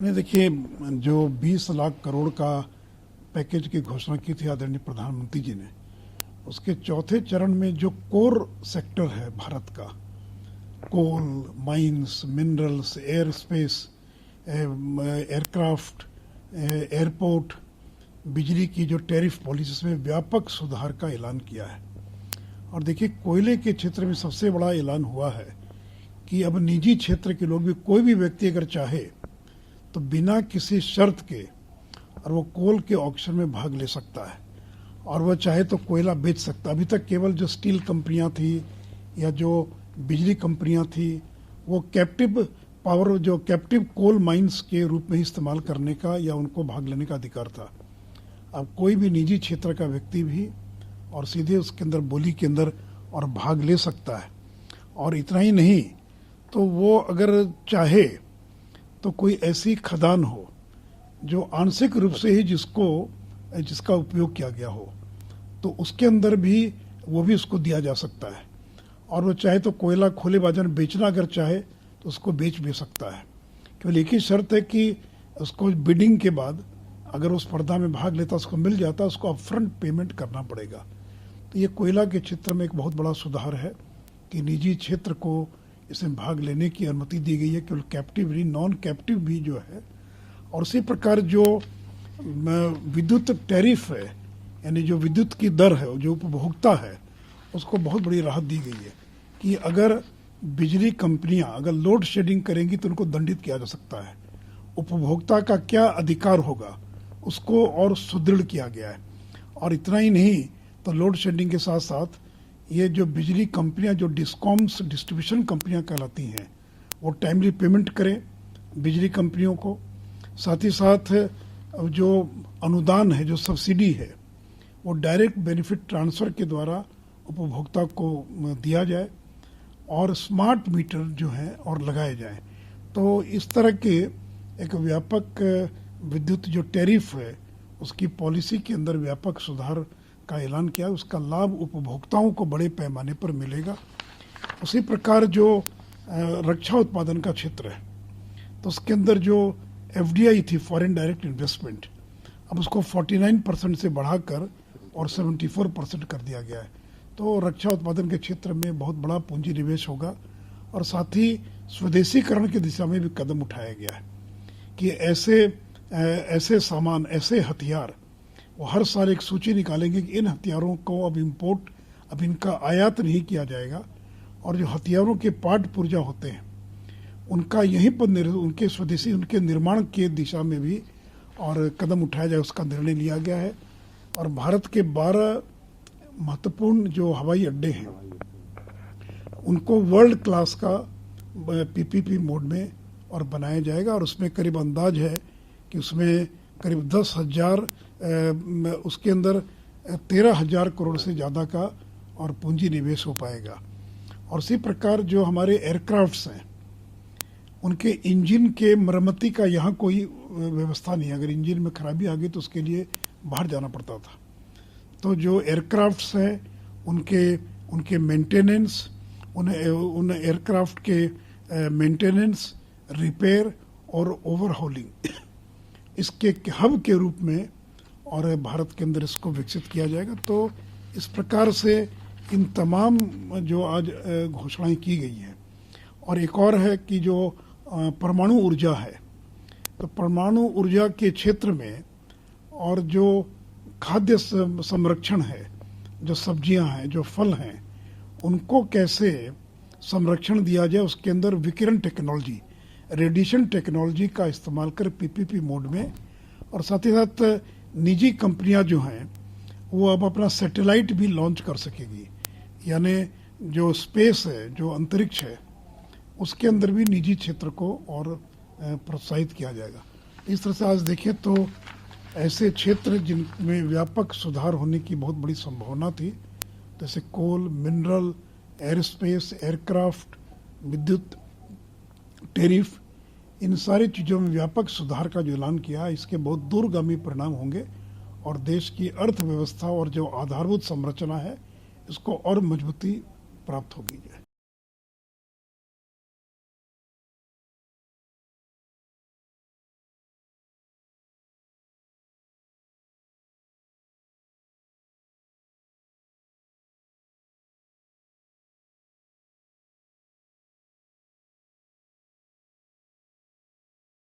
नहीं, देखिए, जो 20 लाख करोड़ का पैकेज की घोषणा की थी आदरणीय प्रधानमंत्री जी ने, उसके चौथे चरण में जो कोर सेक्टर है भारत का, coal, mines, minerals, aerospace, aircraft, airport, बिजली की जो टैरिफ पॉलिसी में व्यापक सुधार का ऐलान किया है। और देखिए, कोयले के क्षेत्र में सबसे बड़ा ऐलान हुआ है कि अब निजी क्षेत्र के लोग भी, कोई भी व्यक्ति अगर चाहे तो बिना किसी शर्त के और वो कोल के ऑक्शन में भाग ले सकता है और वह चाहे तो कोयला बेच सकता है। अभी तक केवल जो स्टील कंपनियां थी या जो बिजली कंपनियां थी वो कैप्टिव पावर, जो कैप्टिव कोल माइंस के रूप में इस्तेमाल करने का या उनको भाग लेने का अधिकार था। अब कोई भी निजी क्षेत्र का व्यक्ति भी और सीधे उसके अंदर, बोली के अंदर, और भाग ले सकता है। और इतना ही नहीं, तो वो अगर चाहे तो कोई ऐसी खदान हो जो आंशिक रूप से ही जिसका उपयोग किया गया हो, तो उसके अंदर भी वो भी उसको दिया जा सकता है। और वो चाहे तो कोयला खुले बाजार में बेचना अगर चाहे तो उसको बेच भी सकता है। केवल एक ही शर्त है कि उसको बिडिंग के बाद अगर उस स्पर्धा में भाग लेता, उसको मिल जाता, उसको अपफ्रंट पेमेंट करना पड़ेगा। तो ये कोयला के क्षेत्र में एक बहुत बड़ा सुधार है कि निजी क्षेत्र को इसमें भाग लेने की अनुमति दी गई है, केवल कैप्टिव नहीं, नॉन कैप्टिव भी जो है। और उसी प्रकार जो विद्युत टैरिफ है, यानी जो विद्युत की दर है, जो उपभोक्ता है, उसको बहुत बड़ी राहत दी गई है कि अगर बिजली कंपनियां अगर लोड शेडिंग करेंगी तो उनको दंडित किया जा सकता है। उपभोक्ता का क्या अधिकार होगा उसको और सुदृढ़ किया गया है। और इतना ही नहीं, तो लोड शेडिंग के साथ साथ ये जो बिजली कंपनियां, जो डिस्कॉम्स, डिस्ट्रीब्यूशन कंपनियां कहलाती हैं, वो टाइमली पेमेंट करें बिजली कंपनियों को। साथ ही साथ जो अनुदान है, जो सब्सिडी है, वो डायरेक्ट बेनिफिट ट्रांसफ़र के द्वारा उपभोक्ता को दिया जाए और स्मार्ट मीटर जो हैं और लगाए जाएं। तो इस तरह के एक व्यापक विद्युत जो टैरिफ है उसकी पॉलिसी के अंदर व्यापक सुधार का ऐलान किया। उसका लाभ उपभोक्ताओं को बड़े पैमाने पर मिलेगा। उसी प्रकार जो रक्षा उत्पादन का क्षेत्र है, तो उसके अंदर जो FDI थी, फॉरेन डायरेक्ट इन्वेस्टमेंट, अब उसको 49% से बढ़ाकर और 74% कर दिया गया है। तो रक्षा उत्पादन के क्षेत्र में बहुत बड़ा पूंजी निवेश होगा। और साथ ही स्वदेशीकरण की दिशा में भी कदम उठाया गया है कि ऐसे सामान, ऐसे हथियार, वो हर साल एक सूची निकालेंगे कि इन हथियारों को अब इनका आयात नहीं किया जाएगा। और जो हथियारों के पार्ट पुर्जा होते हैं उनका यहीं पर उनके स्वदेशी, उनके निर्माण के दिशा में भी और कदम उठाया जाए, उसका निर्णय लिया गया है। और भारत के 12 महत्वपूर्ण जो हवाई अड्डे हैं उनको वर्ल्ड क्लास का PPP मोड में और बनाया जाएगा। और उसमें करीब अंदाज है कि उसमें करीब 10,000, उसके अंदर 13,000 करोड़ से ज़्यादा का और पूंजी निवेश हो पाएगा। और इसी प्रकार जो हमारे एयरक्राफ्ट्स हैं उनके इंजन के मरम्मती का यहाँ कोई व्यवस्था नहीं है। अगर इंजन में खराबी आ गई तो उसके लिए बाहर जाना पड़ता था। तो जो एयरक्राफ्ट्स हैं उनके मेंटेनेंस, उन एयरक्राफ्ट के मेंटेनेंस, रिपेयर और ओवरहॉलिंग, इसके हब के रूप में और भारत के अंदर इसको विकसित किया जाएगा। तो इस प्रकार से इन तमाम जो आज घोषणाएं की गई हैं। और एक और है कि जो परमाणु ऊर्जा है, तो परमाणु ऊर्जा के क्षेत्र में और जो खाद्य संरक्षण है, जो सब्जियां हैं, जो फल हैं, उनको कैसे संरक्षण दिया जाए, उसके अंदर विकिरण टेक्नोलॉजी, रेडिएशन टेक्नोलॉजी का इस्तेमाल कर PPP मोड में। और साथ ही साथ निजी कंपनियां जो हैं वो अब अपना सैटेलाइट भी लॉन्च कर सकेगी, यानी जो स्पेस है, जो अंतरिक्ष है, उसके अंदर भी निजी क्षेत्र को और प्रोत्साहित किया जाएगा। इस तरह से आज देखें तो ऐसे क्षेत्र जिनमें व्यापक सुधार होने की बहुत बड़ी संभावना थी, जैसे कोल, मिनरल, एयर स्पेस, एयरक्राफ्ट, विद्युत टैरिफ, इन सारी चीज़ों में व्यापक सुधार का जो ऐलान किया है, इसके बहुत दूरगामी परिणाम होंगे और देश की अर्थव्यवस्था और जो आधारभूत संरचना है इसको और मजबूती प्राप्त होगी।